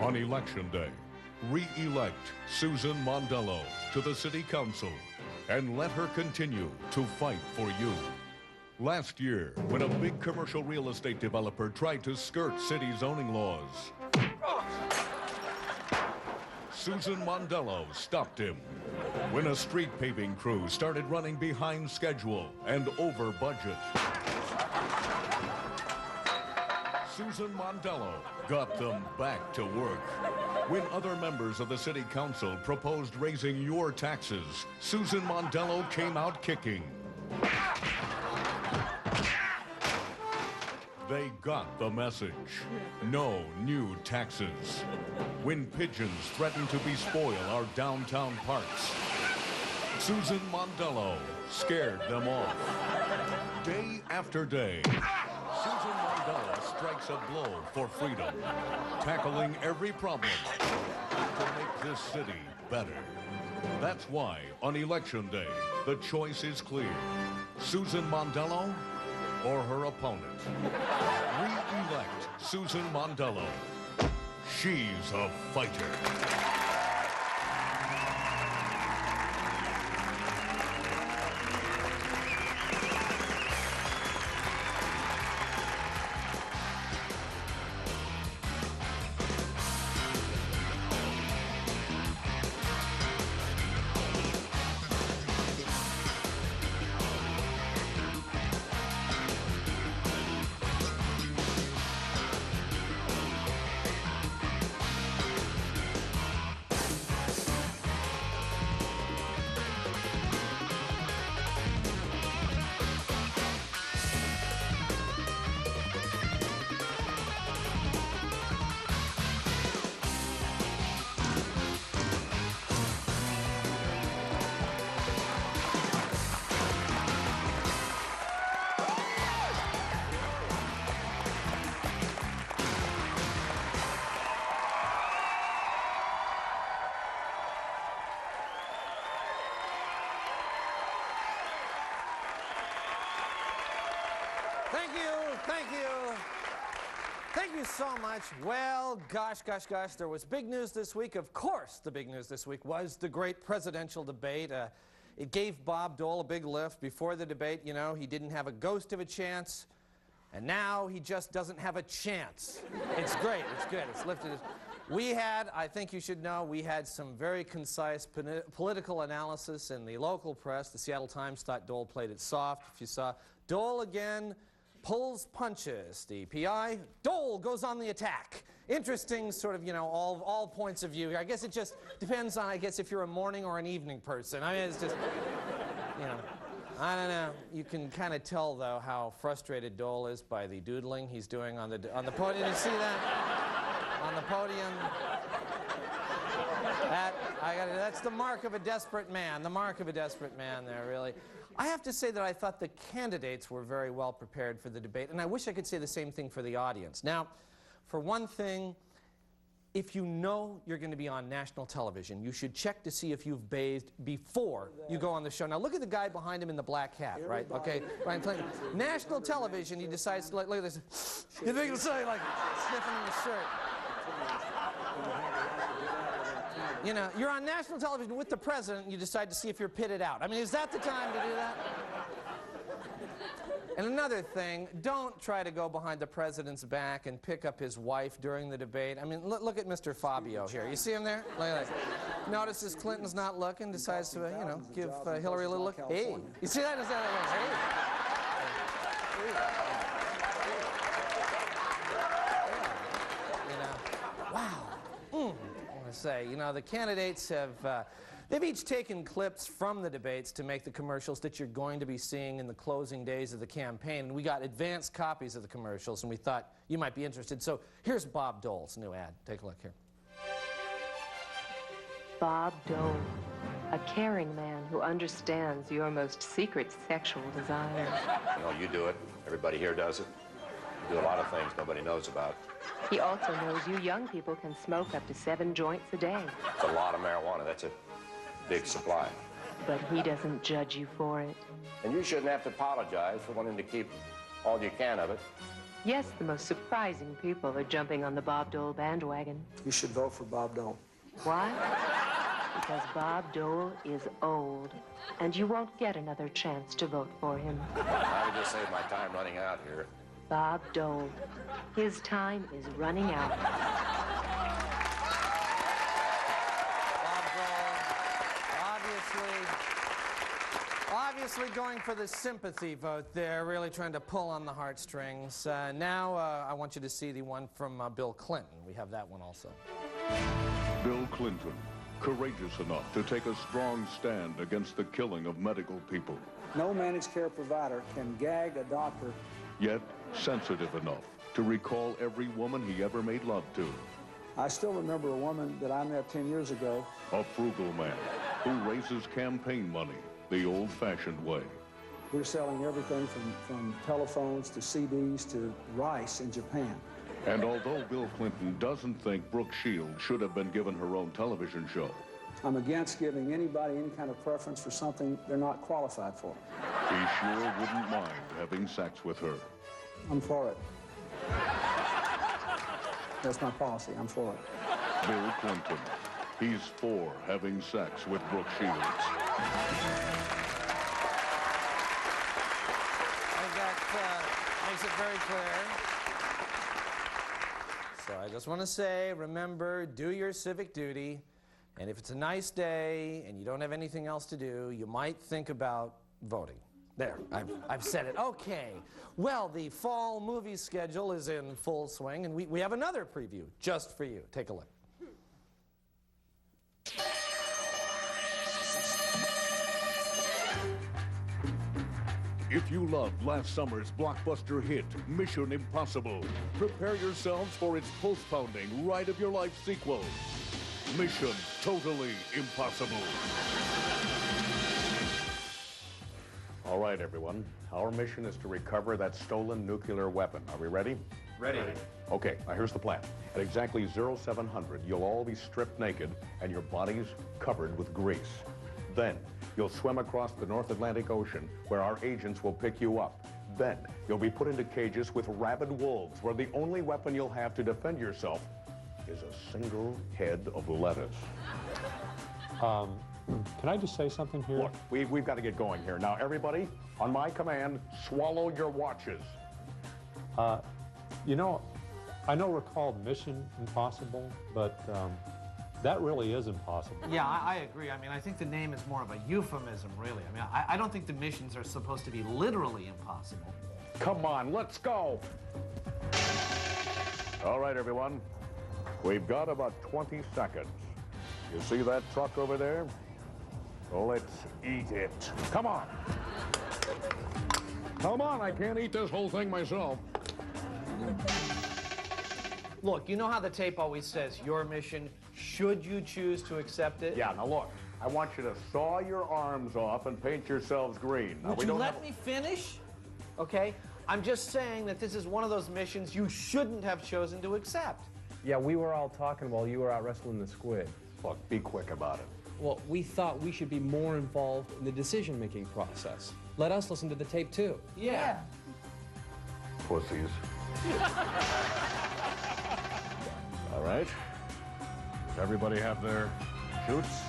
On Election Day, re-elect Susan Mondello to the City Council and let her continue to fight for you. Last year, when a big commercial real estate developer tried to skirt city zoning laws, Susan Mondello stopped him. When a street paving crew started running behind schedule and over budget, Susan Mondello got them back to work. When other members of the City Council proposed raising your taxes, Susan Mondello came out kicking. They got the message. No new taxes. When pigeons threaten to bespoil our downtown parks, Susan Mondello scared them off. Day after day, Susan Mondello strikes a blow for freedom, tackling every problem to make this city better. That's why, on Election Day, the choice is clear. Susan Mondello or her opponent. Re-elect Susan Mondello. She's a fighter. Thank you so much. Well, gosh, there was big news this week. Of course, the big news this week was the great presidential debate. It gave Bob Dole a big lift. Before the debate, you know, he didn't have a ghost of a chance, and now he just doesn't have a chance. It's great. It's good. It's lifted. We had, I think you should know, we had some very concise political analysis in the local press. The Seattle Times thought Dole played it soft. If you saw, Dole again pulls punches. The PI, Dole goes on the attack. Interesting sort of, you know, all points of view. I guess it just depends on, I guess, if you're a morning or an evening person. I mean, it's just, you know, I don't know. You can kind of tell, though, how frustrated Dole is by the doodling he's doing on the podium. Did you see that? On the podium. That's the mark of a desperate man. The mark of a desperate man there, really. I have to say that I thought the candidates were very well prepared for the debate, and I wish I could say the same thing for the audience. Now, for one thing, if you know you're going to be on national television, you should check to see if you've bathed before you go on the show. Now, look at the guy behind him in the black hat, right? Okay, Ryan Clinton. National television, he decides to, look at this. You think he'll say, like, sniffing in his shirt. You know, you're on national television with the president, and you decide to see if you're pitted out. I mean, is that the time to do that? And another thing, don't try to go behind the president's back and pick up his wife during the debate. I mean, look at Mr. Fabio here. You see him there? Look at that. Notices Clinton's not looking, decides to, you know, give Hillary a little look. Hey. You see that? Is that hey. You know, wow. Say, you know, the candidates have, they've each taken clips from the debates to make the commercials that you're going to be seeing in the closing days of the campaign. And we got advanced copies of the commercials, and we thought you might be interested. So here's Bob Dole's new ad. Take a look here. Bob Dole, a caring man who understands your most secret sexual desires. You know, you do it. Everybody here does it. You do a lot of things nobody knows about. He also knows you young people can smoke up to 7 joints a day. It's a lot of marijuana. That's a big supply. But he doesn't judge you for it. And you shouldn't have to apologize for wanting to keep all you can of it. Yes, the most surprising people are jumping on the Bob Dole bandwagon. You should vote for Bob Dole. Why? Because Bob Dole is old, and you won't get another chance to vote for him. I would just save my time running out here. Bob Dole. His time is running out. Bob Dole, obviously going for the sympathy vote there, really trying to pull on the heartstrings. Now I want you to see the one from Bill Clinton. We have that one also. Bill Clinton, courageous enough to take a strong stand against the killing of medical people, No managed care provider can gag a doctor. yet sensitive enough to recall every woman he ever made love to. I still remember a woman that I met 10 years ago. A frugal man who raises campaign money the old-fashioned way. We're selling everything from telephones to CDs to rice in Japan. And although Bill Clinton doesn't think Brooke Shields should have been given her own television show, I'm against giving anybody any kind of preference for something they're not qualified for. he sure wouldn't mind having sex with her. I'm for it. That's my policy. I'm for it. Bill Clinton, he's for having sex with Brooke Shields. I think that makes it very clear. So I just want to say, remember, do your civic duty. And if it's a nice day and you don't have anything else to do, you might think about voting. There, I've said it. Okay. Well, the fall movie schedule is in full swing, and we have another preview just for you. Take a look. If you loved last summer's blockbuster hit, Mission Impossible, prepare yourselves for its post-pounding, ride-of-your-life sequel, Mission Totally Impossible. All right, everyone. Our mission is to recover that stolen nuclear weapon. Are we ready? Ready. Okay, now here's the plan. At exactly 0700, you'll all be stripped naked and your bodies covered with grease. Then, you'll swim across the North Atlantic Ocean where our agents will pick you up. Then, you'll be put into cages with rabid wolves where the only weapon you'll have to defend yourself is a single head of lettuce. Can I just say something here? Look, we've got to get going here. Now, everybody, on my command, swallow your watches. You know, I know we're called Mission Impossible, but that really is impossible. Yeah, I agree. I mean, I think the name is more of a euphemism, really. I mean, I don't think the missions are supposed to be literally impossible. Come on, let's go. All right, everyone. We've got about 20 seconds. You see that truck over there? Well, let's eat it. Come on. Come on, I can't eat this whole thing myself. Look, you know how the tape always says, your mission, should you choose to accept it? Yeah, now look, I want you to saw your arms off and paint yourselves green. Now, Would you let me finish? Okay? I'm just saying that this is one of those missions you shouldn't have chosen to accept. Yeah, we were all talking while you were out wrestling the squid. Look, be quick about it. Well, we thought we should be more involved in the decision-making process. Let us listen to the tape, too. Yeah. Pussies. All right. Does everybody have their chutes?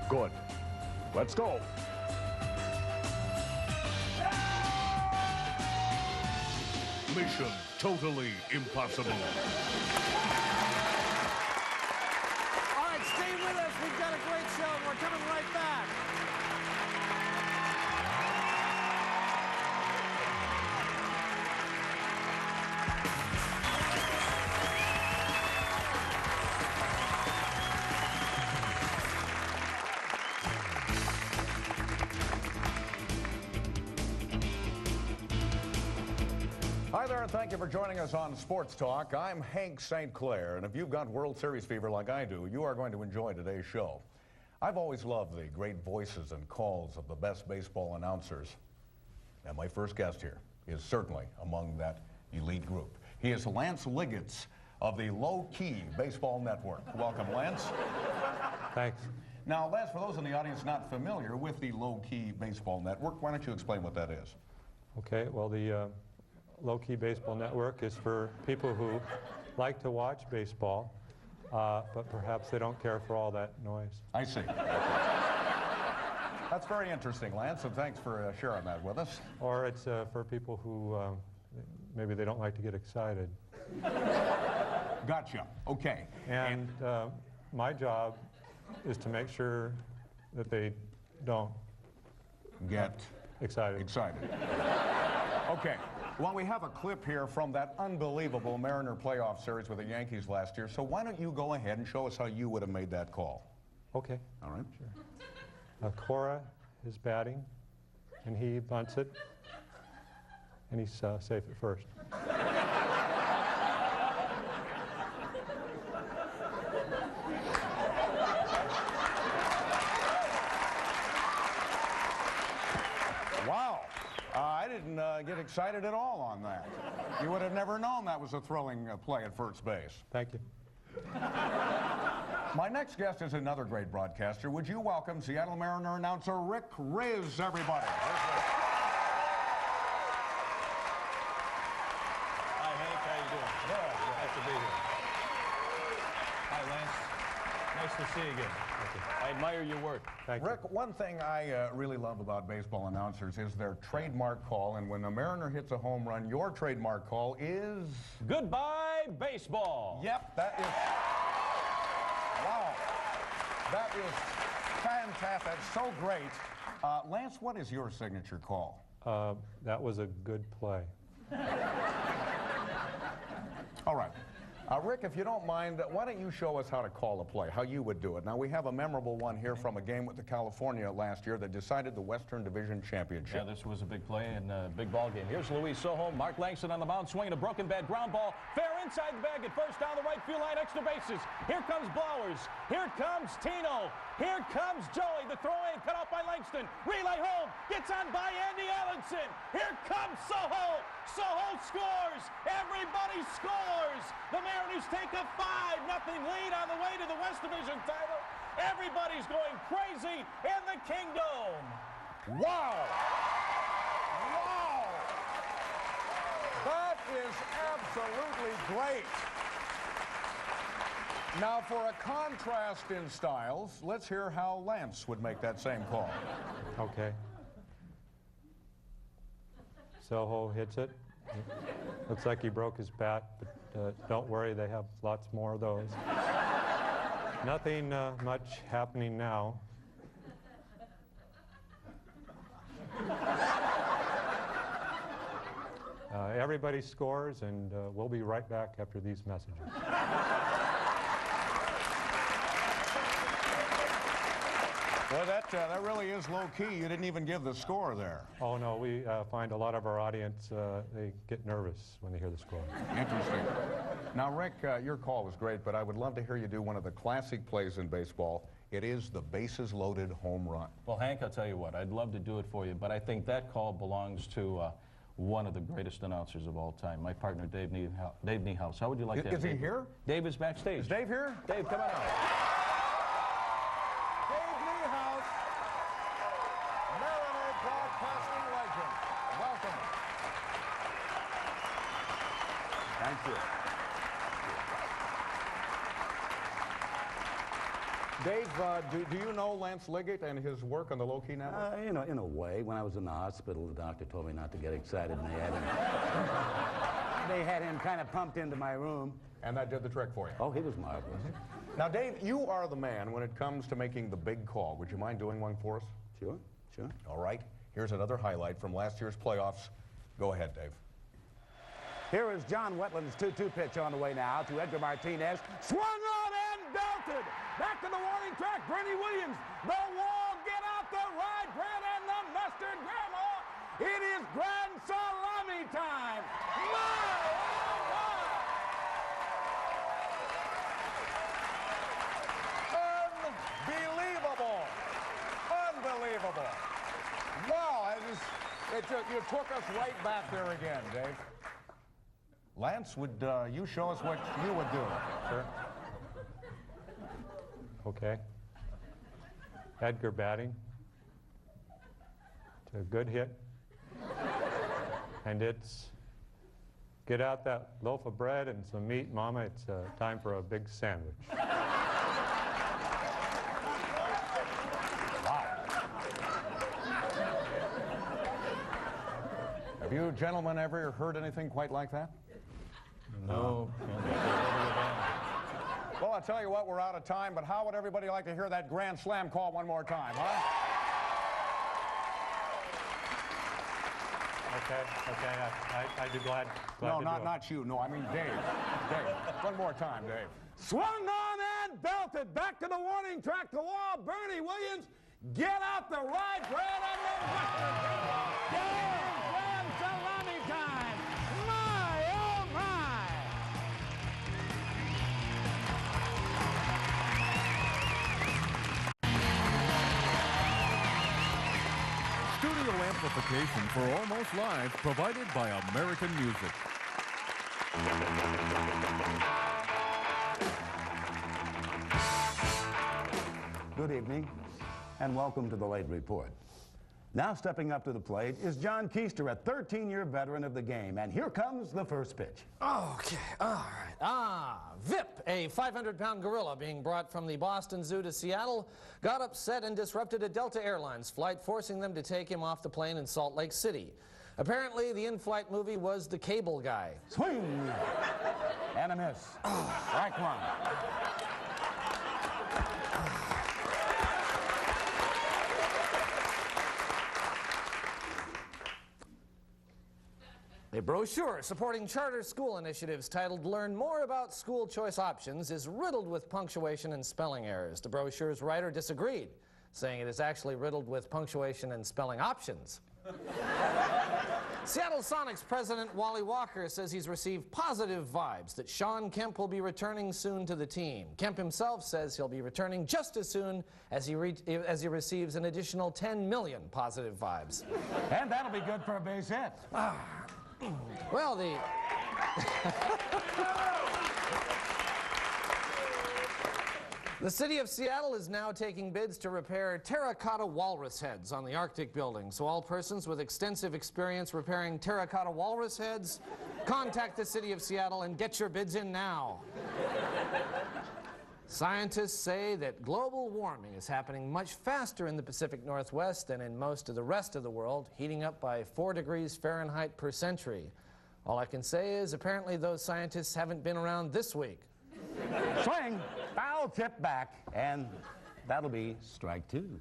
Good. Let's go. Mission Totally Impossible. All right, stay with us. We've got a great show, and we're coming right back. Hi there, and thank you for joining us on Sports Talk. I'm Hank St. Clair, and if you've got World Series fever like I do, you are going to enjoy today's show. I've always loved the great voices and calls of the best baseball announcers, and my first guest here is certainly among that elite group. He is Lance Liggets of the Low Key Baseball Network. Welcome, Lance. Thanks. Now, Lance, for those in the audience not familiar with the Low-Key Baseball Network, why don't you explain what that is? Okay, well, the Low-Key Baseball Network is for people who like to watch baseball, but perhaps they don't care for all that noise. I see. That's very interesting, Lance, and thanks for sharing that with us. Or it's for people who maybe they don't like to get excited. Gotcha. Okay. And my job is to make sure that they don't get excited. Okay. Well, we have a clip here from that unbelievable Mariner playoff series with the Yankees last year, so why don't you go ahead and show us how you would have made that call? Okay. All right. Sure. Cora is batting, and he bunts it, and he's safe at first. Wow. I didn't get excited at all on that. You would have never known that was a thrilling play at first base. Thank you. My next guest is another great broadcaster. Would you welcome Seattle Mariner announcer Rick Riz, everybody? Hi, Hank. How you doing? Good. Nice to be here. Hi, Lance. Nice to see you again. I admire your work. Thank you. Rick, one thing I really love about baseball announcers is their trademark call, and when a Mariner hits a home run, your trademark call is... Goodbye, baseball. Yep, that is... Wow. That is fantastic. That's so great. Lance, what is your signature call? That was a good play. All right. Rick, if you don't mind, why don't you show us how to call a play, how you would do it. Now, we have a memorable one here from a game with the California last year that decided the Western Division Championship. Yeah, this was a big play and a big ball game. Here's Luis Sojo, Mark Langston on the mound, swinging a broken bat ground ball. Fair inside the bag at first, down the right field line, extra bases. Here comes Blowers. Here comes Tino. Here comes Joey. The throw in, cut off by Langston. Relay home, gets on by Andy Ellenson. Here comes Sojo. Sojo scores. Everybody scores. The Mariners take a 5-0 lead on the way to the West Division title. Everybody's going crazy in the Kingdom. Wow! Wow! That is absolutely great. Now, for a contrast in styles, let's hear how Lance would make that same call. Okay. Soho hits it. Looks like he broke his bat, but don't worry, they have lots more of those. Nothing much happening now. Everybody scores, and we'll be right back after these messages. Well, that really is low-key. You didn't even give the score there. Oh, no, we find a lot of our audience, they get nervous when they hear the score. Interesting. Now, Rick, your call was great, but I would love to hear you do one of the classic plays in baseball. It is the bases-loaded home run. Well, Hank, I'll tell you what, I'd love to do it for you, but I think that call belongs to one of the greatest announcers of all time, my partner, Dave Niehaus. How would you like that? Is he here? Dave is backstage. Is Dave here? Dave, come on out. Dave Niehaus, Mariner broadcasting legend. Welcome. Thank you. Dave, do you know Lance Liggett and his work on the Low-Key Network? You know, in a way. When I was in the hospital, the doctor told me not to get excited, and they had him kind of pumped into my room. And that did the trick for you? Oh, he was marvelous. Now, Dave, you are the man when it comes to making the big call. Would you mind doing one for us? Sure, sure. All right. Here's another highlight from last year's playoffs. Go ahead, Dave. Here is John Wetland's 2-2 pitch on the way now to Edgar Martinez. Swung on and belted. Back to the warning track, Bernie Williams. The wall, get out the rye bread and the mustard, Grandma. It is grand salami time. My, oh my. Unbelievable. Unbelievable. Wow, you took us right back there again, Dave. Lance, would you show us what you would do? Sure. Okay. Edgar batting. It's a good hit. And it's get out that loaf of bread and some meat, Mama. It's time for a big sandwich. Have you gentlemen ever heard anything quite like that? No. Well, I'll tell you what, we're out of time, but how would everybody like to hear that grand slam call one more time, huh? Okay, I'd be glad No, to do it. not you. No, I mean Dave. Dave, one more time, Dave. Swung on and belted back to the warning track, the wall. Bernie Williams, get out the right, Brad, and the left. Grand salami time. My, oh my. Studio amplification for Almost Live provided by American Music. Good evening, and welcome to the Late Report. Now stepping up to the plate is John Keister, a 13-year veteran of the game, and here comes the first pitch. Okay, all right. Vip, a 500-pound gorilla being brought from the Boston Zoo to Seattle, got upset and disrupted a Delta Airlines flight, forcing them to take him off the plane in Salt Lake City. Apparently, the in-flight movie was The Cable Guy. Swing! And a miss. Strike one. A brochure supporting charter school initiatives titled Learn More About School Choice Options is riddled with punctuation and spelling errors. The brochure's writer disagreed, saying it is actually riddled with punctuation and spelling options. Seattle Sonics president Wally Walker says he's received positive vibes that Sean Kemp will be returning soon to the team. Kemp himself says he'll be returning just as soon as he receives an additional 10 million positive vibes. And that'll be good for a base hit. Well, the city of Seattle is now taking bids to repair terracotta walrus heads on the Arctic building. So all persons with extensive experience repairing terracotta walrus heads, contact the city of Seattle and get your bids in now. Scientists say that global warming is happening much faster in the Pacific Northwest than in most of the rest of the world, heating up by 4 degrees Fahrenheit per century. All I can say is apparently those scientists haven't been around this week. Swing, foul tip back, and that'll be strike two.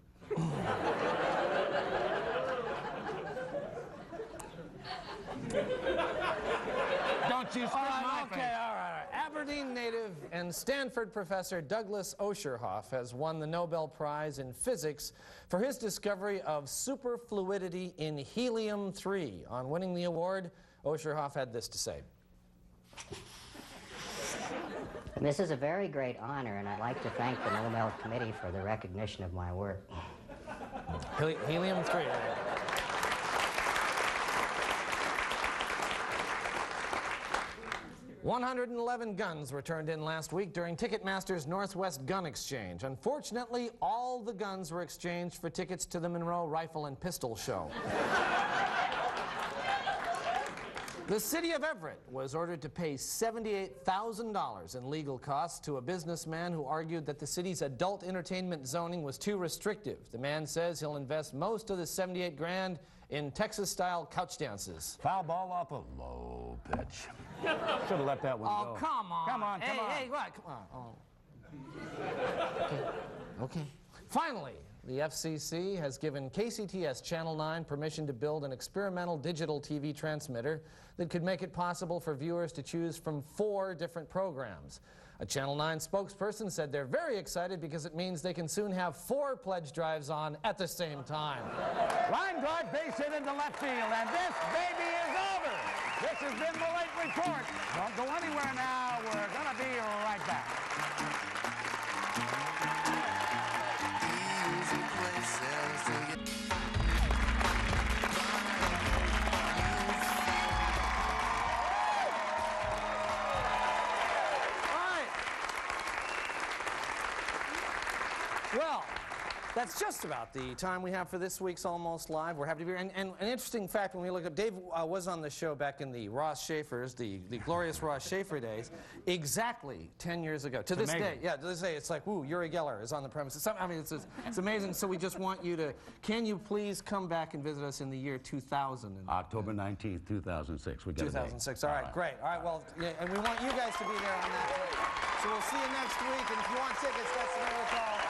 Don't you spit my face. Okay, all right. Aberdeen native and Stanford professor Douglas Osterhoff has won the Nobel Prize in Physics for his discovery of superfluidity in helium-3. On winning the award, Osterhoff had this to say. This is a very great honor, and I'd like to thank the Nobel Committee for the recognition of my work. Helium-3. 111 guns were turned in last week during Ticketmaster's Northwest Gun Exchange. Unfortunately, all the guns were exchanged for tickets to the Monroe Rifle and Pistol Show. The city of Everett was ordered to pay $78,000 in legal costs to a businessman who argued that the city's adult entertainment zoning was too restrictive. The man says he'll invest most of the $78 grand in Texas-style couch dances. Foul ball off a low pitch. Should have let that one go. Oh, come on. Come on, come on. Hey, what? Come on. Oh. Okay. Finally, the FCC has given KCTS Channel 9 permission to build an experimental digital TV transmitter that could make it possible for viewers to choose from 4 different programs. A Channel 9 spokesperson said they're very excited because it means they can soon have 4 pledge drives on at the same time. Line drive, base hit into left field, and this baby is over. This has been the Late Report. Don't go anywhere now. We're going to be right back. Well, That's just about the time we have for this week's Almost Live. We're happy to be here. And an interesting fact, when we look up, Dave was on the show back in the Ross Schaefer's, the glorious Ross Schaefer days, exactly 10 years ago. To this day, yeah, to this day, it's like, ooh, Uri Geller is on the premises. I mean, it's amazing. So we just want you to, can you please come back and visit us in the year 2000? October 19th, 2006. We got 2006. All right, great. All right, well, yeah, and we want you guys to be there on that. So we'll see you next week. And if you want tickets, that's the number to call.